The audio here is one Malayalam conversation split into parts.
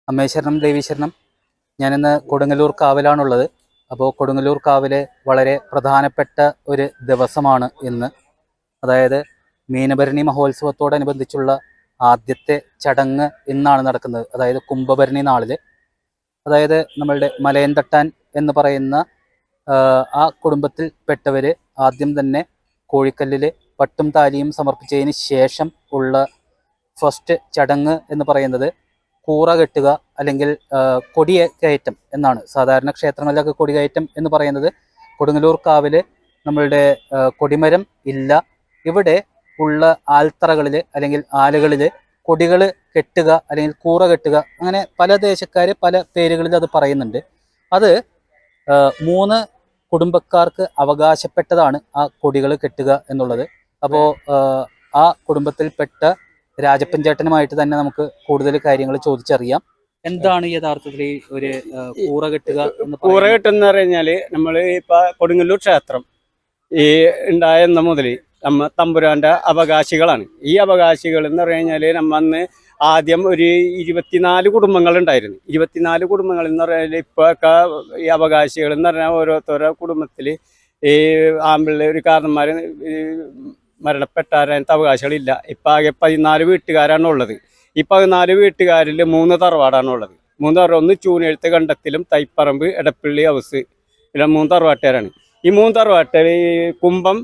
അമ്മേശ്വരണം ദേവീശ്വരണം. ഞാനിന്ന് കൊടുങ്ങല്ലൂർ കാവിലാണുള്ളത്. അപ്പോൾ കൊടുങ്ങല്ലൂർ കാവിലെ വളരെ പ്രധാനപ്പെട്ട ഒരു ദിവസമാണ് ഇന്ന്. അതായത് മീനഭരണി മഹോത്സവത്തോടനുബന്ധിച്ചുള്ള ആദ്യത്തെ ചടങ്ങ് ഇന്നാണ് നടക്കുന്നത്. അതായത് കുംഭഭരണി നാളിൽ. അതായത് നമ്മളുടെ മലയൻ തട്ടാൻ എന്ന് പറയുന്ന ആ കുടുംബത്തിൽ പെട്ടവർ ആദ്യം തന്നെ കോഴിക്കല്ലിൽ പട്ടും താലിയും സമർപ്പിച്ചതിന് ശേഷം ഉള്ള ഫസ്റ്റ് ചടങ്ങ് എന്ന് പറയുന്നത് കൂറ കെട്ടുക അല്ലെങ്കിൽ കൊടികയറ്റം എന്നാണ്. സാധാരണ ക്ഷേത്രങ്ങളിലൊക്കെ കൊടികയറ്റം എന്ന് പറയുന്നത്. കൊടുങ്ങല്ലൂർ കാവിൽ നമ്മളുടെ കൊടിമരം ഇല്ല. ഇവിടെ ഉള്ള ആൽത്തറകളിൽ അല്ലെങ്കിൽ ആലുകളിൽ കൊടികൾ കെട്ടുക അല്ലെങ്കിൽ കൂറ കെട്ടുക, അങ്ങനെ പല ദേശക്കാർ പല പേരുകളിൽ അത് പറയുന്നുണ്ട്. അത് 3 കുടുംബക്കാർക്ക് അവകാശപ്പെട്ടതാണ് ആ കൊടികൾ കെട്ടുക എന്നുള്ളത്. അപ്പോൾ ആ കുടുംബത്തിൽപ്പെട്ട രാജപ്പൻ ചേട്ടനുമായിട്ട് തന്നെ നമുക്ക് കൂടുതൽ കാര്യങ്ങൾ ചോദിച്ചറിയാം. എന്താണ് യഥാർത്ഥത്തിൽ ഒരു കൂറ കെട്ടുക? കൂറ കെട്ടെന്ന് പറഞ്ഞാല് നമ്മള് ഇപ്പൊ കൊടുങ്ങല്ലൂർ ക്ഷേത്രം ഈ ഉണ്ടായെന്ന മുതൽ നമ്മ തമ്പുരാന്റെ അവകാശികളാണ്. ഈ അവകാശികൾ എന്ന് പറഞ്ഞു കഴിഞ്ഞാല് നമ്മ അന്ന് ആദ്യം ഒരു 24 കുടുംബങ്ങൾ ഉണ്ടായിരുന്നു. 24 കുടുംബങ്ങൾ എന്ന് പറഞ്ഞാൽ ഇപ്പൊക്കെ ഈ അവകാശികൾ എന്ന് പറഞ്ഞാൽ ഓരോരുത്തരോ കുടുംബത്തില് ഈ ആമ്പിള്ളേർ കാരണന്മാര് മരണപ്പെട്ടാരത്തെ അവകാശികളില്ല. ഇപ്പൊ ആകെ 14 വീട്ടുകാരാണ് ഉള്ളത്. ഈ 14 വീട്ടുകാരിൽ 3 തറവാടാണുള്ളത്. 3 തറവാട്, ഒന്ന് ചൂനെഴുത്ത് കണ്ടത്തിലും തൈപ്പറമ്പ് എടപ്പള്ളി ഹൗസ്, ഇല്ല 3 തറവാട്ടുകാരാണ്. ഈ 3 തറവാട്ടുകാർ ഈ കുംഭം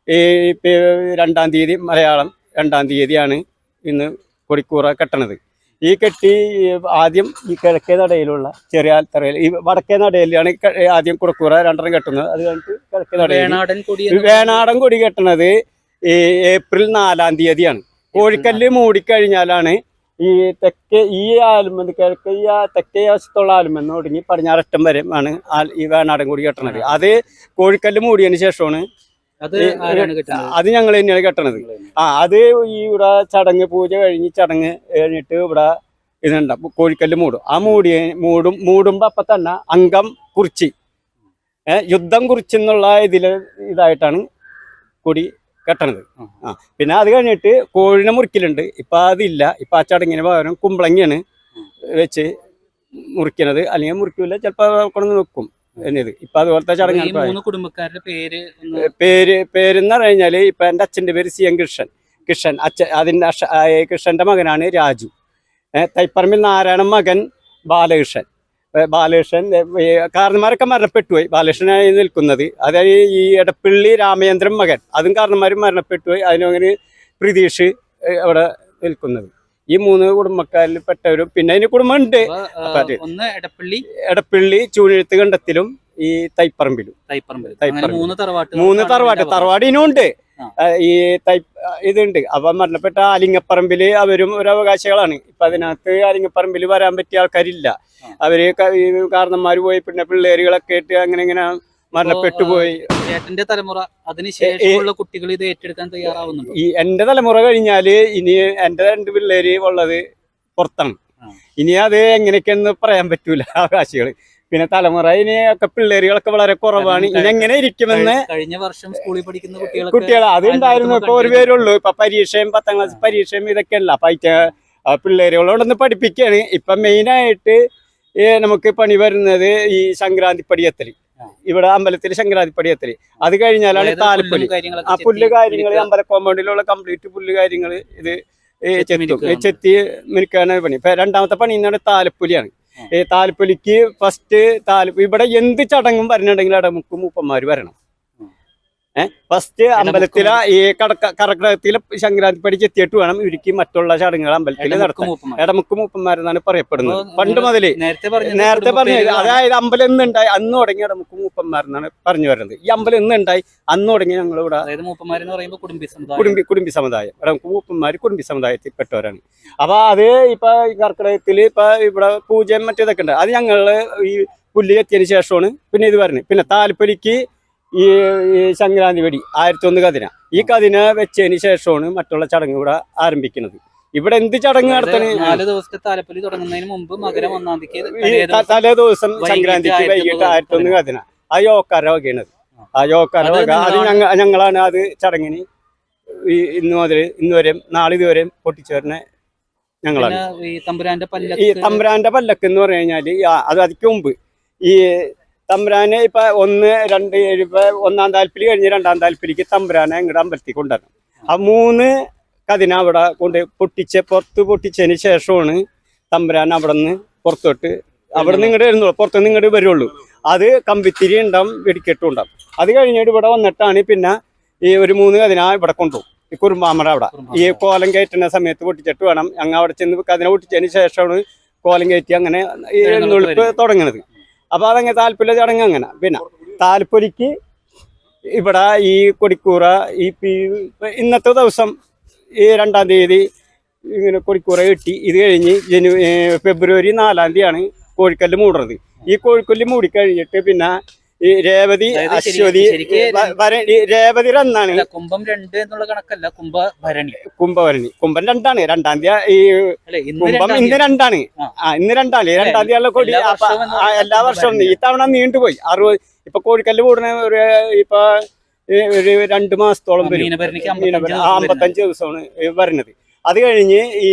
ഈ 2-ാം തീയതി മലയാളം 2-ാം തീയതിയാണ് ഇന്ന് കൊടിക്കൂറ കെട്ടണത്. ഈ കെട്ടി ആദ്യം ഈ കിഴക്കേ നടയിലുള്ള ചെറിയ ആൽത്തറയിൽ, ഈ വടക്കേ നടയിലാണ് ആദ്യം കുടക്കൂറ 2 കെട്ടുന്നത്. അത് കഴിഞ്ഞിട്ട് കിഴക്കേ നടയിൽ വേണാടൻ കൊടി കെട്ടണത് ഈ ഏപ്രിൽ 4-ാം തീയതിയാണ്. കോഴിക്കല്ല് മൂടിക്കഴിഞ്ഞാലാണ് ഈ തെക്കേ ഈ ആലുമെന്ന് കിഴക്കേ ഈ തെക്കേ വശത്തുള്ള ആലുമെന്ന് തുടങ്ങി പടിഞ്ഞാററ്റം വരെ ആണ് ഈ വേണാടൻ കൊടി കെട്ടണത്. അത് കോഴിക്കല്ല് മൂടിയതിന് ശേഷമാണ് അത് ഞങ്ങൾ തന്നെയാണ് കെട്ടണത്. അത് ഈ ഇവിടെ ചടങ്ങ് പൂജ കഴിഞ്ഞ് ചടങ്ങ് കഴിഞ്ഞിട്ട് ഇവിടെ ഇതുണ്ടാവും, കോഴിക്കല്ല് മൂടും. ആ മൂടുമ്പോ അപ്പൊ തന്നെ അംഗം കുറിച്ച് യുദ്ധം കുറിച്ചെന്നുള്ള ഇതായിട്ടാണ് കൊടി കെട്ടണത്. പിന്നെ അത് കഴിഞ്ഞിട്ട് കോഴിനെ മുറിക്കലുണ്ട്. ഇപ്പൊ അതില്ല. ഇപ്പൊ ആ ചടങ്ങിന് പകരം കുമ്പളങ്ങിയാണ് വെച്ച് മുറിക്കണത്. അല്ലെങ്കിൽ മുറിക്കൂല, ചിലപ്പോ കൊണ്ടു വെക്കും എന്നത്. ഇപ്പൊ അതുപോലത്തെ ചടങ്ങ്. കുടുംബക്കാരുടെ പേരെന്ന് പറഞ്ഞാല് ഇപ്പൊ എന്റെ അച്ഛന്റെ പേര് സി എൻ കൃഷ്ണൻ. അതിന്റെ കൃഷ്ണന്റെ മകനാണ് രാജു. തൈപ്പറമ്പിൽ നാരായണൻ മകൻ ബാലകൃഷ്ണൻ. കാരണന്മാരൊക്കെ മരണപ്പെട്ടുപോയി. ബാലകൃഷ്ണനായി നിൽക്കുന്നത്. അതായത് ഈ എടപ്പള്ളി രാമചന്ദ്രൻ മകൻ, അതും കാരണന്മാരും മരണപ്പെട്ടുപോയി. അതിനങ്ങനെ പ്രതീക്ഷ അവിടെ നിൽക്കുന്നത്. ഈ 3 കുടുംബക്കാരിൽ പെട്ടവരും പിന്നെ അതിന് കുടുംബമുണ്ട്. എടപ്പള്ളി ചൂനെഴുത്ത് കണ്ടത്തിലും ഈ തൈപ്പറമ്പിലും. 3 തറവാട് ഇനുണ്ട്. ഈ ഇതുണ്ട്. അപ്പൊ മരണപ്പെട്ട ആലിങ്ങപ്പറമ്പില് അവരും ഒരു അവകാശികളാണ്. ഇപ്പൊ അതിനകത്ത് ആലിങ്ങപ്പറമ്പിൽ വരാൻ പറ്റിയ ആൾക്കാരില്ല. അവര് കാരണന്മാര് പോയി, പിന്നെ പിള്ളേരുകളൊക്കെ ആയിട്ട് അങ്ങനെ മരണപ്പെട്ടു പോയി. ചേട്ടന്റെ തലമുറ അതിനുശേഷമുള്ള കുട്ടികൾ ഇത് ഏറ്റെടുക്കാൻ തയ്യാറാവുന്നുണ്ട്. ഈ എന്റെ തലമുറ കഴിഞ്ഞാല് ഇനി എന്റെ 2 പിള്ളേര് ഉള്ളത് പുറത്താണ്. ഇനി അത് എങ്ങനെയൊക്കെയെന്ന് പറയാൻ പറ്റൂല അവകാശികള്. പിന്നെ തലമുറ ഇനിയൊക്കെ പിള്ളേരുകളൊക്കെ വളരെ കുറവാണ്. ഇനി എങ്ങനെ ഇരിക്കുമെന്ന്. കഴിഞ്ഞ വർഷം സ്കൂളിൽ പഠിക്കുന്ന കുട്ടികൾ അത് ഉണ്ടായിരുന്നു. ഇപ്പൊ 1 പേരുള്ളൂ. ഇപ്പൊ പരീക്ഷയും 10ാം ക്ലാസ് പരീക്ഷയും ഇതൊക്കെയല്ല. അപ്പൊ പിള്ളേരുകളോടൊന്ന് പഠിപ്പിക്കുകയാണ്. ഇപ്പൊ മെയിനായിട്ട് നമുക്ക് പണി വരുന്നത് ഈ സംക്രാന്തി പടിയെത്തല്. ഇവിടെ അമ്പലത്തിൽ സംക്രാന്തി പടിയെത്തല്. അത് കഴിഞ്ഞാലാണ് താലപ്പൊലി. ആ പുല്ല് കാര്യങ്ങൾ അമ്പല കോമ്പൗണ്ടിലുള്ള കംപ്ലീറ്റ് പുല്ല് കാര്യങ്ങൾ ഇത് ചെത്തി മിനുക്കാണ് പണി. ഇപ്പൊ 2ാമത്തെ പണി എന്നാണ് താലപ്പൊലിയാണ്. ഈ താലപ്പൊലിക്ക് ഫസ്റ്റ് ഇവിടെ എന്ത് ചടങ്ങും വരണുണ്ടെങ്കിൽ അടമുക്ക് മൂപ്പന്മാര് വരണം. ഫസ്റ്റ് അമ്പലത്തിലെ ഈ കർക്കിടകത്തിലെ സംക്രാന്തി പടി ചെത്തിയിട്ട് വേണം ഇവർക്ക് മറ്റുള്ള ചടങ്ങുകൾ അമ്പലത്തിൽ നടത്താൻ. ഇടമുക്ക് മൂപ്പന്മാരെന്നാണ് പറയപ്പെടുന്നത് പണ്ട് മുതലേ. നേരത്തെ പറഞ്ഞത് അതായത് അമ്പലം എന്നുണ്ടായി അന്ന് തുടങ്ങി ഇടമുക്ക് മൂപ്പന്മാരെന്നാണ് പറഞ്ഞു വരുന്നത്. ഈ അമ്പലം എന്നുണ്ടായി അന്ന് തുടങ്ങി ഞങ്ങളിവിടെ കുടുംബി സമുദായം. ഇടമുക്ക് മൂപ്പന്മാര് കുടുംബി സമുദായത്തിൽപ്പെട്ടവരാണ്. അപ്പൊ അത് ഇപ്പൊ കർക്കിടകത്തില് ഇപ്പൊ ഇവിടെ പൂജയും മറ്റേതൊക്കെ ഉണ്ട്. അത് ഞങ്ങള് ഈ പുല്ല് എത്തിയതിനു ശേഷമാണ് പിന്നെ ഇത് വരുന്നത്. പിന്നെ താലപ്പൊലിക്ക് ഈ സംക്രാന്തി വെടി 1001 കതിന. ഈ കതിന വെച്ചതിന് ശേഷമാണ് മറ്റുള്ള ചടങ്ങ് ഇവിടെ ആരംഭിക്കുന്നത്. ഇവിടെ എന്ത് ചടങ്ങ് നടത്തണേ 4 ദിവസത്തെ താലപ്പൊലി തുടങ്ങുന്നതിന് മുമ്പ് മകരം 1-ാം തീയതി തലേ ദിവസം സംക്രാന്തിക്ക് വൈകിട്ട് 1001 കതിന. ആ യോക്കാര വകയാണത്. ആ യോക്കാര വക അത് ഞങ്ങളാണ് അത് ചടങ്ങിന് ഇന്ന് മുതൽ ഇന്ന് വരെയും നാളെ ഇതുവരെയും പൊട്ടിച്ചേറിനെ ഞങ്ങളാണ്. ഈ തമ്പുരാന്റെ ഈ തമ്പുരാന്റെ പല്ലക്ക് എന്ന് പറഞ്ഞു കഴിഞ്ഞാല് അത് അതിക്ക് മുമ്പ് ഈ തമ്പുരാനെ ഇപ്പൊ 1, 2 ഇപ്പൊ 1-ാം താൽപ്പലി കഴിഞ്ഞ് 2-ാം താൽപ്പലിക്ക് തമ്പുരാനെ ഇങ്ങോട്ട് അമ്പലത്തിൽ കൊണ്ടുവരണം. ആ 3 കതിന അവിടെ കൊണ്ട് പുറത്ത് പൊട്ടിച്ചതിന് ശേഷമാണ് തമ്പുരാൻ അവിടെ നിന്ന് പുറത്തോട്ട് അവിടെ നിന്ന് ഇങ്ങോട്ട് വരുന്നുള്ളൂ, പുറത്തുനിന്ന് ഇങ്ങോട്ട് വരുള്ളൂ. അത് കമ്പിത്തിരി ഉണ്ടാവും, വെടിക്കെട്ടും ഉണ്ടാവും. അത് കഴിഞ്ഞിട്ട് ഇവിടെ വന്നിട്ടാണ് പിന്നെ ഈ ഒരു 3 കതിന ഇവിടെ കൊണ്ടുപോകും. ഈ കുറുമ്പാമറ അവിടെ ഈ കോലം കയറ്റുന്ന സമയത്ത് പൊട്ടിച്ചിട്ട് വേണം ഞങ്ങൾ അവിടെ ചെന്ന് കതിന പൊട്ടിച്ചതിന് ശേഷമാണ് കോലം കയറ്റി അങ്ങനെ ഈ എഴുന്നള്ളിപ്പ് തുടങ്ങുന്നത്. അപ്പൊ അതങ്ങനെ താല്പര്യ ചടങ്ങ് അങ്ങനെ. പിന്നെ താല്പര്യക്ക് ഇവിടെ ഈ കൊടിക്കൂറ ഈ ഇന്നത്തെ ദിവസം ഈ 2-ാം തീയതി ഇങ്ങനെ കൊടിക്കൂറ കെട്ടി. ഇത് കഴിഞ്ഞ് ഫെബ്രുവരി 4-ാം തീയതിയാണ് കോഴിക്കല്ല് മൂടുന്നത്. ഈ കോഴിക്കല്ല് മൂടിക്കഴിഞ്ഞിട്ട് പിന്നെ ഈ രേവതി അശ്വതി രേവതി എന്നാണ്. കുംഭം 2 എന്നുള്ള കണക്കല്ല, കുംഭഭരണി. കുംഭം 2ആണ്. 2-ാം തീയതി ഈ കുംഭം ഇന്ന് 2ആണ്. ഇന്ന് 2ആണ്. 2-ാം തീയതിയുള്ള കൊടി എല്ലാ വർഷവും ഈ തവണ നീണ്ടുപോയി. 60 ഇപ്പൊ കോഴിക്കല്ല് കൂടുന്ന ഇപ്പൊ ഒരു 2 മാസത്തോളം വരും. 55 ദിവസമാണ് വരുന്നത്. അത് കഴിഞ്ഞ് ഈ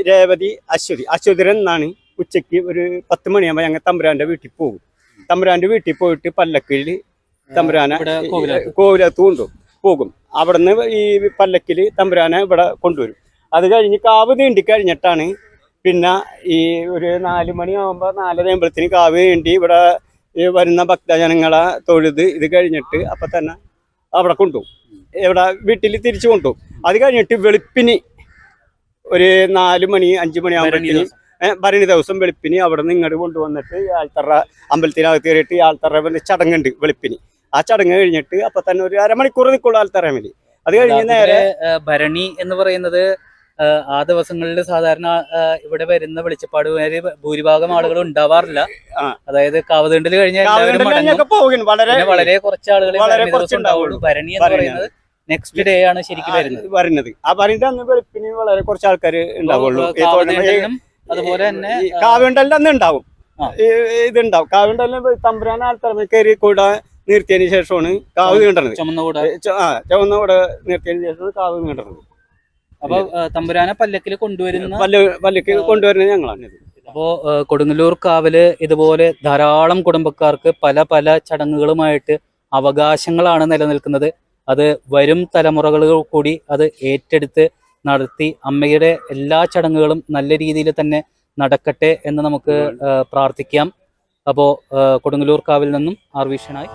രേവതി അശ്വതിരൻ എന്നാണ്. ഉച്ചയ്ക്ക് ഒരു 10 മണിയാകുമ്പോൾ ഞങ്ങൾ തമ്പുരാന്റെ വീട്ടിൽ പോകും. തമ്പുരാന്റെ വീട്ടിൽ പോയിട്ട് പല്ലക്കിൽ തമ്പുരാനെ കോവിലത്ത് പോകും. അവിടുന്ന് ഈ പല്ലക്കിൽ തമ്പുരാനെ ഇവിടെ കൊണ്ടുവരും. അത് കഴിഞ്ഞ് കാവ് നീണ്ടിക്കഴിഞ്ഞിട്ടാണ് പിന്നെ ഈ ഒരു 4 മണിയാകുമ്പോൾ 4:30 കാവ് നീണ്ടി ഇവിടെ വരുന്ന ഭക്തജനങ്ങളെ തൊഴുത് ഇത് കഴിഞ്ഞിട്ട് അപ്പൊ തന്നെ അവിടെ കൊണ്ടുപോകും. ഇവിടെ വീട്ടിൽ തിരിച്ചു കൊണ്ടുപോകും. അത് കഴിഞ്ഞിട്ട് വെളുപ്പിന് ഒരു 4 മണി 5 മണിയാകുമ്പോഴത്തേന് ഭരണി ദിവസം വെളുപ്പിന് അവിടെ നിന്ന് ഇങ്ങോട്ട് കൊണ്ടുവന്നിട്ട് ആൾത്തറ അമ്പലത്തിനകത്ത് കയറിയിട്ട് ആൾത്തറ ചടങ്ങുണ്ട് വെളുപ്പിന്. ആ ചടങ്ങ് കഴിഞ്ഞിട്ട് അപ്പൊ തന്നെ ഒരു അരമണിക്കൂർ നിൽക്കുള്ളൂ ആൾത്തറമിൽ. അത് കഴിഞ്ഞ് നേരെ ഭരണി എന്ന് പറയുന്നത് ആ ദിവസങ്ങളിൽ സാധാരണ ഇവിടെ വരുന്ന വെളിച്ചപ്പാട് ഭൂരിഭാഗം ആളുകൾ ഉണ്ടാവാറില്ല. അതായത് കാവതീണ്ടൽ കഴിഞ്ഞാൽ പോകും. വളരെ കുറച്ച് ആളുകൾ ഉണ്ടാവുള്ളൂ. ഭരണി എന്ന് പറയുന്നത് നെക്സ്റ്റ് ഡേ ആണ് ശരിക്കും വരുന്നത്. ആ ഭരണിന്റെ അന്ന് വെളുപ്പിന് വളരെ കുറച്ച് ആൾക്കാർ ഉണ്ടാവുള്ളൂ. അതുപോലെ തന്നെ കാവുണ്ടലിന്റെ അന്ന് ഉണ്ടാവും, ഇതുണ്ടാവും. കാവുണ്ടലിന് തമ്പുരാൻ ആൾത്തറ കയറി കൂടെ നിർത്തിയതിനു ശേഷമാണ് കാവ് നീണ്ടത്. ചുവന്ന കൂടെ നിർത്തിയതിനു ശേഷമാണ് കാവ് നീണ്ടത്. അപ്പൊ തമ്പുരാനെ പല്ലക്കിൽ പല്ലക്ക് കൊണ്ടുവരുന്നത് ഞങ്ങളാണ്. അപ്പോ കൊടുങ്ങല്ലൂർ കാവില് ഇതുപോലെ ധാരാളം കുടുംബക്കാർക്ക് പല പല ചടങ്ങുകളുമായിട്ട് അവകാശങ്ങളാണ് നിലനിൽക്കുന്നത്. അത് വരും തലമുറകൾ കൂടി അത് ഏറ്റെടുത്ത് നടത്തി അമ്മയുടെ എല്ലാ ചടങ്ങുകളും നല്ല രീതിയിൽ തന്നെ നടക്കട്ടെ എന്ന് നമുക്ക് പ്രാർത്ഥിക്കാം. അപ്പോൾ കൊടുങ്ങല്ലൂർ കാവിൽ നിന്നും ആർ വിഷനായി.